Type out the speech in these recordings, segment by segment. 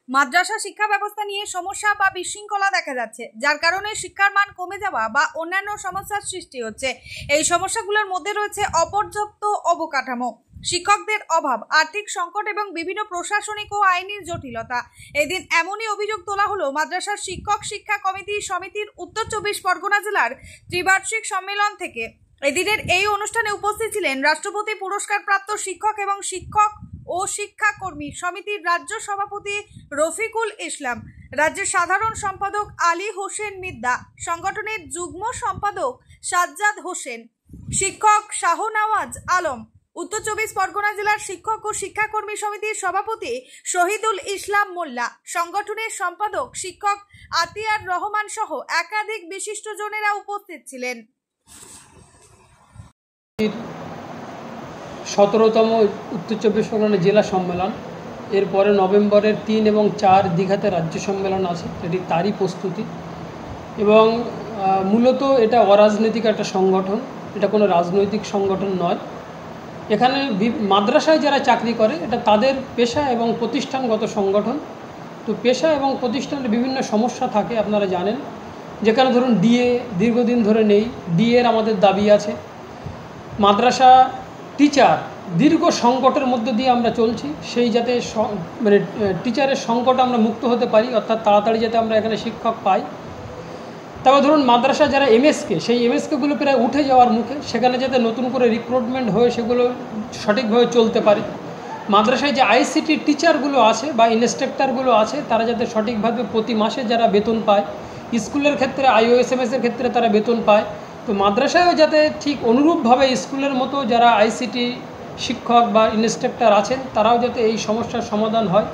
মাদ্রাসা শিক্ষা ব্যবস্থা নিয়ে সমস্যা বা বিশৃঙ্খলা দেখা যাচ্ছে, যার কারণে শিক্ষার মান কমে যাওয়া বা অন্যান্য সমস্যার সৃষ্টি হচ্ছে। এই সমস্যাগুলোর মধ্যে রয়েছে অপর্যাপ্ত অবকাঠামো, শিক্ষকদের অভাব, আর্থিক সংকট এবং বিভিন্ন প্রশাসনিক ও আইনি জটিলতা। এদিন এমনই অভিযোগ তোলা হলো মাদ্রাসার শিক্ষক শিক্ষা সমিতির উত্তর 24 পরগনা জেলার ত্রিবার্ষিক সম্মেলন থেকে। এদিনের এই অনুষ্ঠানে উপস্থিত ছিলেন রাষ্ট্রপতি পুরস্কারপ্রাপ্ত শিক্ষক এবং শিক্ষক ও শিক্ষাকর্মী সমিতির রাজ্য সভাপতি রফিকুল ইসলাম, রাজ্যের সাধারণ সম্পাদক আলী হোসেন মিদ্দা, সংগঠনের যুগ্ম সম্পাদক সাজ্জাদ হোসেন, শিক্ষক শাহনওয়াজ আলম, উত্তর 24 পরগনা জেলার শিক্ষক ও শিক্ষাকর্মী সমিতির সভাপতি শহীদুল ইসলাম মোল্লা, সংগঠনের সম্পাদক শিক্ষক আতিয়ার রহমান সহ একাধিক বিশিষ্টজনেরা উপস্থিত ছিলেন। 17তম উত্তর 24 পরগনা জেলা সম্মেলন, এরপরে নভেম্বরের 3 এবং 4 দীঘাতে রাজ্য সম্মেলন আছে, এটি তারই প্রস্তুতি। এবং মূলত এটা অরাজনৈতিক একটা সংগঠন, এটা কোনো রাজনৈতিক সংগঠন নয়। এখানে মাদ্রাসায় যারা চাকরি করে এটা তাদের পেশা এবং প্রতিষ্ঠানগত সংগঠন। তো পেশা এবং প্রতিষ্ঠানের বিভিন্ন সমস্যা থাকে, আপনারা জানেন। যেখানে ধরুন ডিএ দীর্ঘদিন ধরে নেই, ডিএর আমাদের দাবি আছে। মাদ্রাসা টিচার দীর্ঘ সংকটের মধ্য দিয়ে আমরা চলছি, সেই যাতে মানে টিচারের সংকট আমরা মুক্ত হতে পারি, অর্থাৎ তাড়াতাড়ি যাতে আমরা এখানে শিক্ষক পাই। তবে ধরুন মাদ্রাসা যারা এমএসকে, সেই এমএসকেগুলো প্রায় উঠে যাওয়ার মুখে, সেখানে যাতে নতুন করে রিক্রুটমেন্ট হয়ে সেগুলো সঠিকভাবে চলতে পারে। মাদ্রাসায় যে আইসিটি টিচারগুলো আছে বা ইনস্ট্রাক্টরগুলো আছে, তারা যাতে সঠিকভাবে প্রতি মাসে যারা বেতন পায়, স্কুলের ক্ষেত্রে আইওএসএমএসের ক্ষেত্রে তারা বেতন পায়, তো মাদ্রাসায়ও যাতে ঠিক অনুরূপভাবে স্কুলের মতো যারা আইসিটি শিক্ষক বা ইনস্ট্রাক্টর আছেন তারাও যাতে এই সমস্যার সমাধান হয়,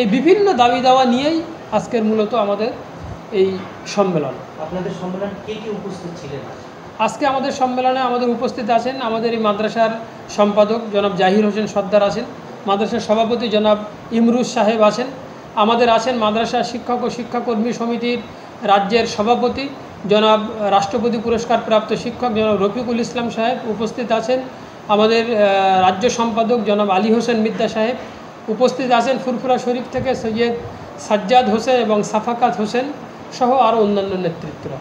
এই বিভিন্ন দাবি দাওয়া নিয়েই আজকের মূলত আমাদের এই সম্মেলন। আপনাদের সম্মেলন কে কে উপস্থিত ছিলেন? আজকে আমাদের সম্মেলনে আমাদের উপস্থিত আছেন আমাদের এই মাদ্রাসার সম্পাদক জনাব জাহির হোসেন সর্দার আছেন, মাদ্রাসার সভাপতি জনাব ইমরুজ সাহেব আছেন, আমাদের আছেন মাদ্রাসা শিক্ষক ও শিক্ষাকর্মী সমিতির রাজ্যের সভাপতি জনাব রাষ্ট্রপতি পুরস্কার প্রাপ্ত শিক্ষক জনাব রফিকুল ইসলাম সাহেব উপস্থিত আছেন, আমাদের রাজ্য সম্পাদক জনাব আলী হোসেন মিদ্দা সাহেব উপস্থিত আছেন, ফুরফুরা শরীফ থেকে সৈয়দ সাজ্জাদ হোসেন এবং সাফাকাত হোসেন সহ আরও অন্যান্য নেতৃত্বরা।